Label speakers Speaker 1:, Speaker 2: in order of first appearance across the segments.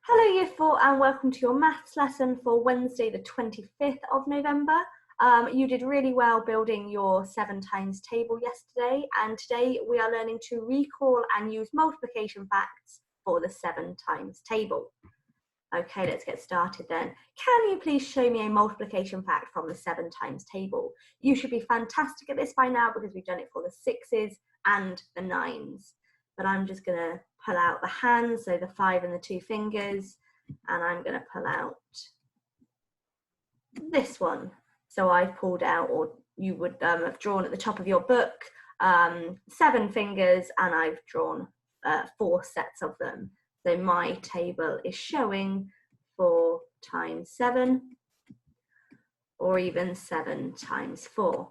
Speaker 1: Hello Year 4 and welcome to your maths lesson for Wednesday the 25th of November. You did really well building your 7 times table yesterday, and today we are learning to recall and use multiplication facts for the 7 times table. Okay, let's get started then. Can you please show me a multiplication fact from the 7 times table? You should be fantastic at this by now because we've done it for the 6s and the 9s. But I'm just going to pull out the hands, so the 5 and the 2 fingers, and I'm going to pull out this one. So I've pulled out, or you would have drawn at the top of your book, 7 fingers, and I've drawn 4 sets of them. So my table is showing 4 times 7, or even 7 times 4.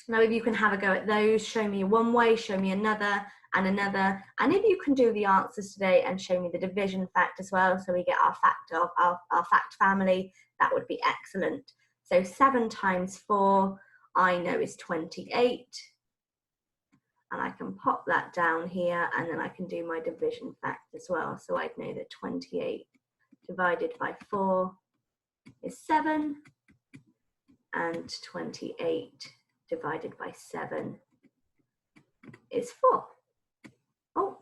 Speaker 1: Now, if you can have a go at those, show me one way, show me another, and another. And if you can do the answers today and show me the division fact as well, so we get our fact of our fact family, that would be excellent. So 7 times 4, I know is 28. And I can pop that down here, and then I can do my division fact as well. So I'd know that 28 divided by 4 is 7, and 28 divided by 7 is 4. Oh,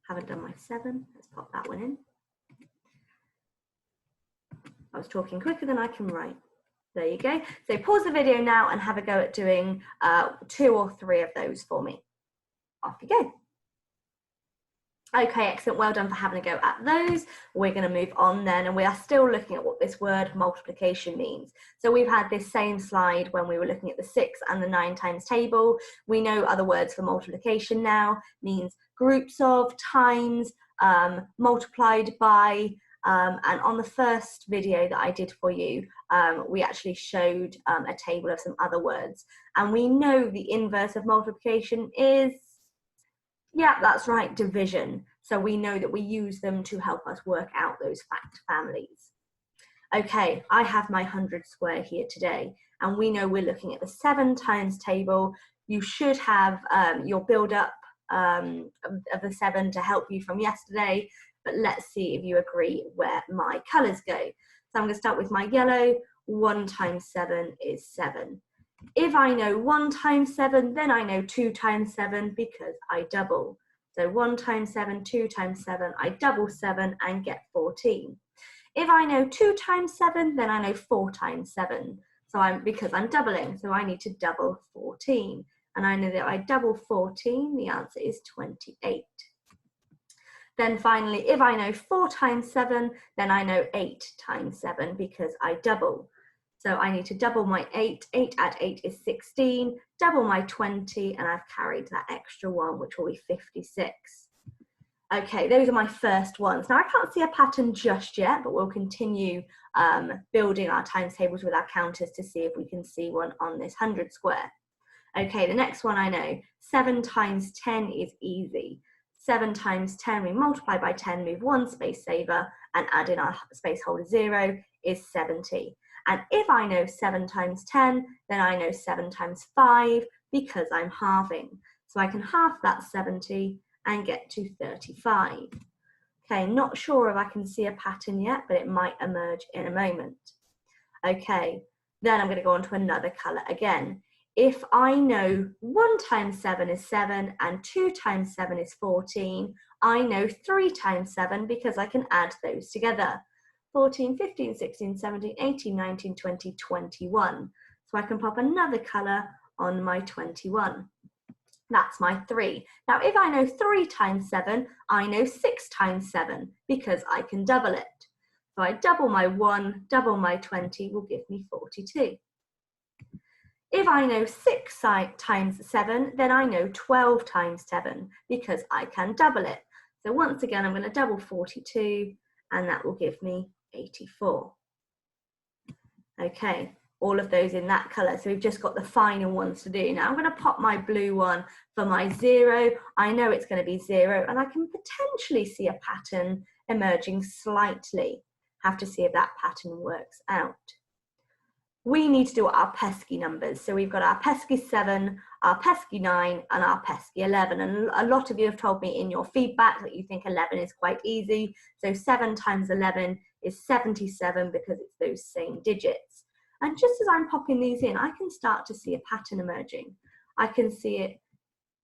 Speaker 1: haven't done my 7. Let's pop that one in. I was talking quicker than I can write. There you go. So pause the video now and have a go at doing 2 or 3 of those for me. Off you go. Okay, excellent. Well done for having a go at those. We're going to move on then, and we are still looking at what this word multiplication means. So we've had this same slide when we were looking at the 6 and the 9 times table. We know other words for multiplication now means groups of, times, multiplied by, and on the first video that I did for you, we actually showed a table of some other words. And we know the inverse of multiplication is, yeah, that's right, division. So we know that we use them to help us work out those fact families. Okay, I have my 100 square here today, and we know we're looking at the 7 times table. You should have your build up of the 7 to help you from yesterday, but let's see if you agree where my colours go. So I'm going to start with my yellow. 1 times 7 is 7. If I know 1 times 7, then I know 2 times 7 because I double. So 1 times 7, 2 times 7, I double 7 and get 14. If I know 2 times 7, then I know 4 times 7. So because I'm doubling, so I need to double 14. And I know that I double 14, the answer is 28. Then finally, if I know 4 times 7, then I know 8 times 7 because I double. So I need to double my 8. 8 add 8 is 16, double my 20, and I've carried that extra 1, which will be 56. Okay, those are my first ones. Now I can't see a pattern just yet, but we'll continue building our times tables with our counters to see if we can see one on this 100 square. Okay, the next one I know, 7 times 10 is easy. 7 times 10, we multiply by 10, move 1 space saver, and add in our space holder 0 is 70. And if I know 7 times 10, then I know 7 times 5 because I'm halving. So I can half that 70 and get to 35. Okay, not sure if I can see a pattern yet, but it might emerge in a moment. Okay, then I'm going to go on to another colour again. If I know 1 times 7 is 7 and 2 times 7 is 14, I know 3 times 7 because I can add those together. 14, 15, 16, 17, 18, 19, 20, 21. So I can pop another colour on my 21. That's my 3. Now, if I know 3 times 7, I know 6 times 7 because I can double it. So I double my 1, double my 20 will give me 42. If I know 6 times 7, then I know 12 times 7 because I can double it. So once again, I'm going to double 42, and that will give me 84. Okay, all of those in that colour. So we've just got the final ones to do. Now I'm going to pop my blue one for my 0. I know it's going to be 0, and I can potentially see a pattern emerging slightly. Have to see if that pattern works out. we need to do our pesky numbers. So we've got our pesky 7, our pesky 9, and our pesky 11. And a lot of you have told me in your feedback that you think 11 is quite easy. So 7 times 11 is 77 because it's those same digits. And just as I'm popping these in, I can start to see a pattern emerging. I can see it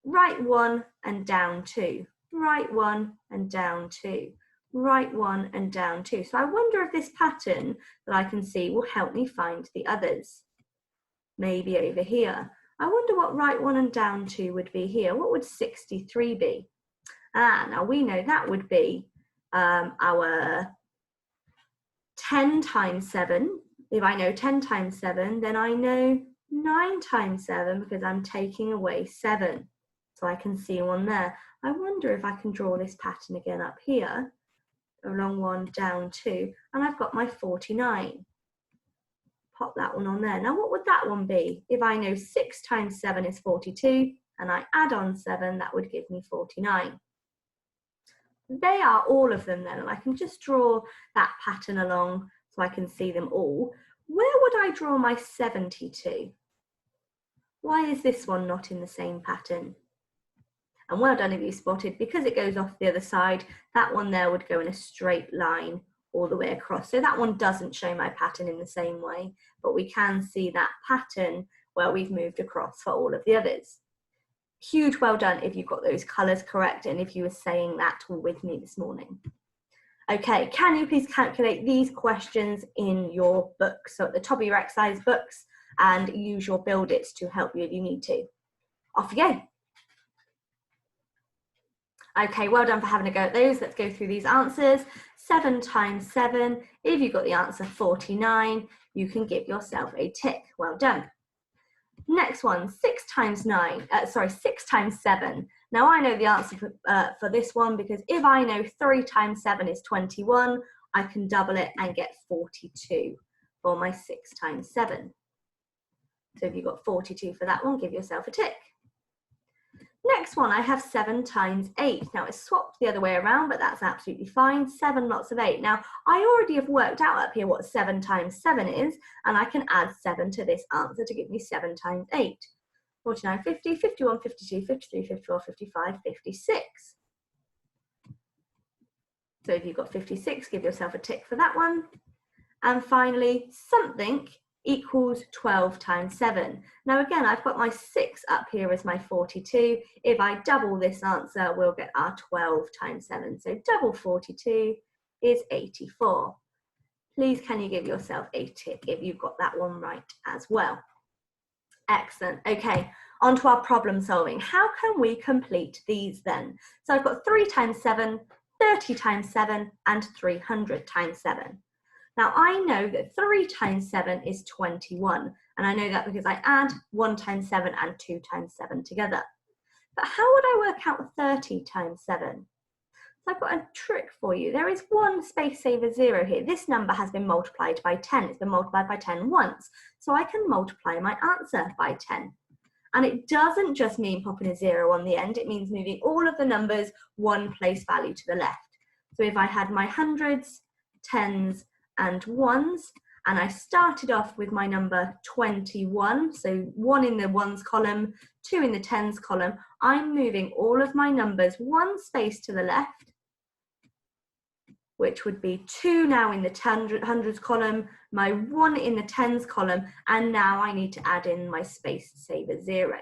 Speaker 1: right 1 and down 2, right 1 and down 2, right 1 and down 2. So I wonder if this pattern that I can see will help me find the others. Maybe over here. I wonder what right 1 and down 2 would be here. What would 63 be? Now we know that would be our 10 times 7. If I know 10 times 7, then I know 9 times 7 because I'm taking away 7. So I can see one there. I wonder if I can draw this pattern again up here, along 1, down 2, and I've got my 49. Pop that one on there. Now what would that one be? If I know 6 times 7 is 42, and I add on 7, that would give me 49. They are all of them then, and I can just draw that pattern along so I can see them all. Where would I draw my 72? Why is this one not in the same pattern? And well done if you spotted, because it goes off the other side, that one there would go in a straight line all the way across. So that one doesn't show my pattern in the same way, but we can see that pattern where we've moved across for all of the others. Huge well done if you got those colours correct and if you were saying that with me this morning. Okay, can you please calculate these questions in your book? So at the top of your exercise books, and use your build its to help you if you need to. Off you go. Okay, well done for having a go at those. Let's go through these answers. 7 times 7, if you got the answer 49, you can give yourself a tick. Well done. Next one, 6 times 7. Now I know the answer for this one because if I know 3 times 7 is 21, I can double it and get 42 for my 6 times 7. So if you got 42 for that one, give yourself a tick. Next one, I have 7 times 8. Now it's swapped the other way around, but that's absolutely fine. 7 lots of 8. Now I already have worked out up here what 7 times 7 is, and I can add 7 to this answer to give me 7 times 8. 49, 50, 51, 52, 53, 54, 55, 56. So if you've got 56, give yourself a tick for that one. And finally, something equals 12 times 7. Now again, I've got my 6 up here as my 42. If I double this answer, we'll get our 12 times 7. So double 42 is 84. Please can you give yourself a tick if you've got that one right as well. Excellent. Okay, on to our problem solving. How can we complete these then? So I've got 3 times 7, 30 times 7, and 300 times 7. Now I know that 3 times 7 is 21, and I know that because I add 1 times 7 and 2 times 7 together. But how would I work out 30 times 7? So I've got a trick for you. There is one space saver 0 here. This number has been multiplied by 10. It's been multiplied by 10 once. So I can multiply my answer by 10. And it doesn't just mean popping a 0 on the end. It means moving all of the numbers one place value to the left. So if I had my hundreds, tens, and ones, and I started off with my number 21, so 1 in the ones column, 2 in the tens column, I'm moving all of my numbers one space to the left, which would be 2 now in the hundreds column, my 1 in the tens column, and now I need to add in my space saver 0.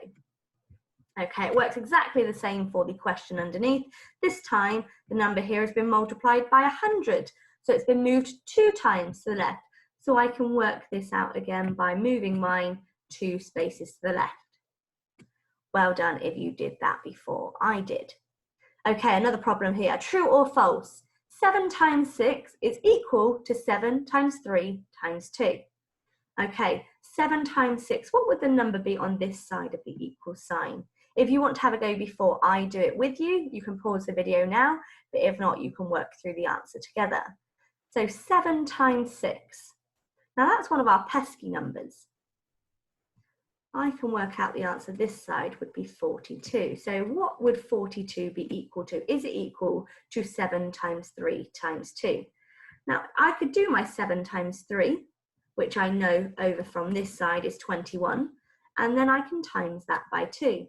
Speaker 1: Okay, it works exactly the same for the question underneath. This time, the number here has been multiplied by 100. So it's been moved 2 times to the left. So I can work this out again by moving mine 2 spaces to the left. Well done if you did that before I did. Okay, another problem here. True or false? 7 times 6 is equal to 7 times 3 times 2. Okay, 7 times 6. What would the number be on this side of the equal sign? If you want to have a go before I do it with you, you can pause the video now. But if not, you can work through the answer together. So 7 times 6. Now that's one of our pesky numbers. I can work out the answer this side would be 42. So what would 42 be equal to? Is it equal to 7 times 3 times 2? Now I could do my 7 times 3. which I know over from this side is 21, and then I can times that by 2.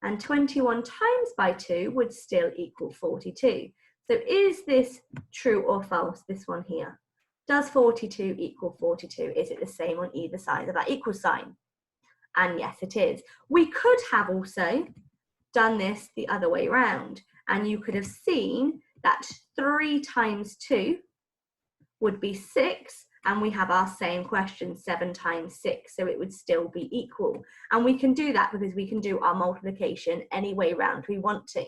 Speaker 1: And 21 times by 2 would still equal 42. So is this true or false, this one here? Does 42 equal 42? Is it the same on either side of that equal sign? And yes, it is. We could have also done this the other way around, and you could have seen that 3 times 2 would be 6, and we have our same question, 7 times 6, so it would still be equal. And we can do that because we can do our multiplication any way round we want to.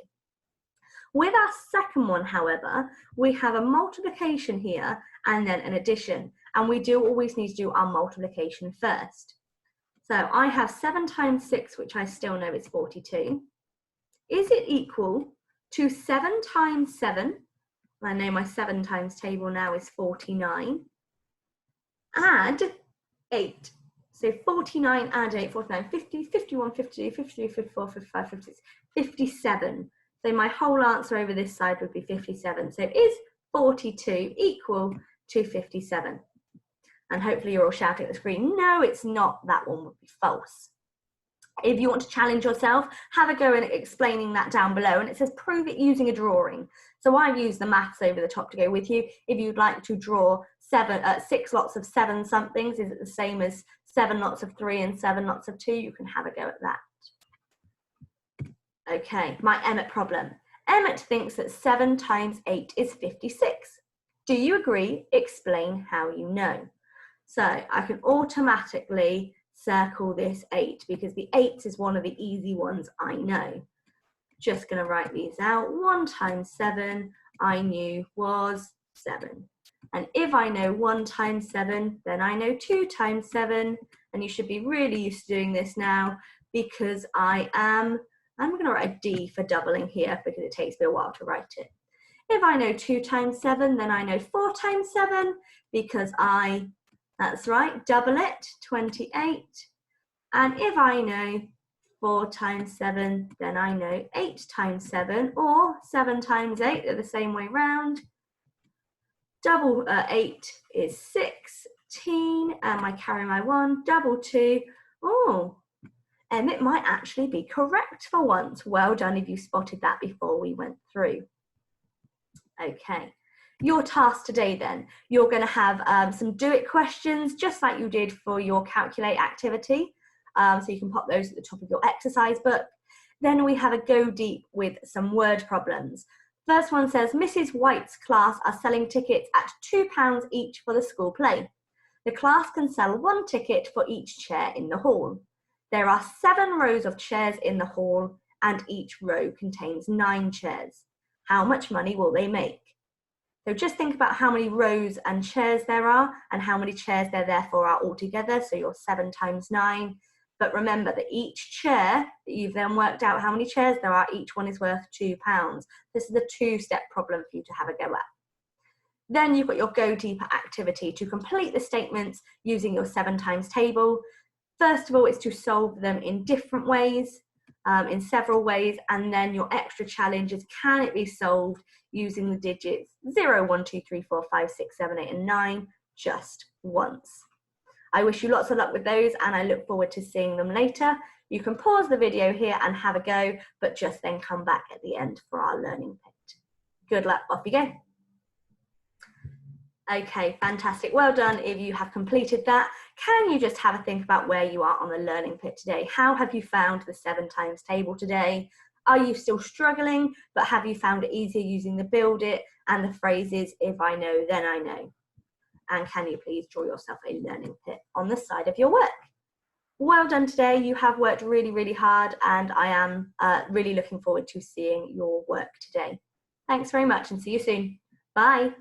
Speaker 1: With our second one, however, we have a multiplication here and then an addition, and we do always need to do our multiplication first. So I have 7 times 6, which I still know is 42. Is it equal to 7 times 7? I know my 7 times table now is 49. Add 8. So 49 add 8, 49, 50, 51, 52, 53, 54, 55, 56, 57. So my whole answer over this side would be 57. So is 42 equal to 57? And hopefully you're all shouting at the screen, no, it's not. That one would be false. If you want to challenge yourself, have a go at explaining that down below. And it says prove it using a drawing. So I've used the maths over the top to go with you. If you'd like to draw 6 lots of 7 somethings, is it the same as 7 lots of 3 and 7 lots of 2? You can have a go at that. Okay, my Emmett problem. Emmett thinks that 7 times 8 is 56. Do you agree? Explain how you know. So I can automatically circle this 8 because the 8 is one of the easy ones I know. Just going to write these out. 1 times 7 I knew was 7. And if I know 1 times 7, then I know 2 times 7. And you should be really used to doing this now because I'm going to write a D for doubling here because it takes me a while to write it. If I know 2 times 7, then I know 4 times 7 because that's right, double it, 28. And if I know 4 times 7, then I know 8 times 7, or 7 times 8, they're the same way round. Double 8 is 16, and I carry my 1, double 2. Oh, Emmett might actually be correct for once. Well done if you spotted that before we went through. Okay. Your task today then, you're going to have some do it questions just like you did for your calculate activity. So you can pop those at the top of your exercise book. Then we have a go deep with some word problems. First one says, Mrs. White's class are selling tickets at £2 each for the school play. The class can sell 1 ticket for each chair in the hall. There are 7 rows of chairs in the hall and each row contains 9 chairs. How much money will they make? So just think about how many rows and chairs there are and how many chairs there therefore are altogether. So you're 7 times 9. But remember that each chair that you've then worked out how many chairs there are, each one is worth £2. This is a 2-step problem for you to have a go at. Then you've got your go deeper activity to complete the statements using your 7 times table. First of all, it's to solve them in different ways, in several ways, and then your extra challenge is can it be solved using the digits 0, 1, 2, 3, 4, 5, 6, 7, 8, and 9 just once. I wish you lots of luck with those and I look forward to seeing them later. You can pause the video here and have a go, but just then come back at the end for our learning pit. Good luck, off you go. Okay, fantastic. Well done if you have completed that. Can you just have a think about where you are on the learning pit today? How have you found the 7 times table today? Are you still struggling, but have you found it easier using the build it and the phrases, if I know, then I know? And can you please draw yourself a learning pit on the side of your work? Well done today. You have worked really, really hard and I am really looking forward to seeing your work today. Thanks very much and see you soon. Bye.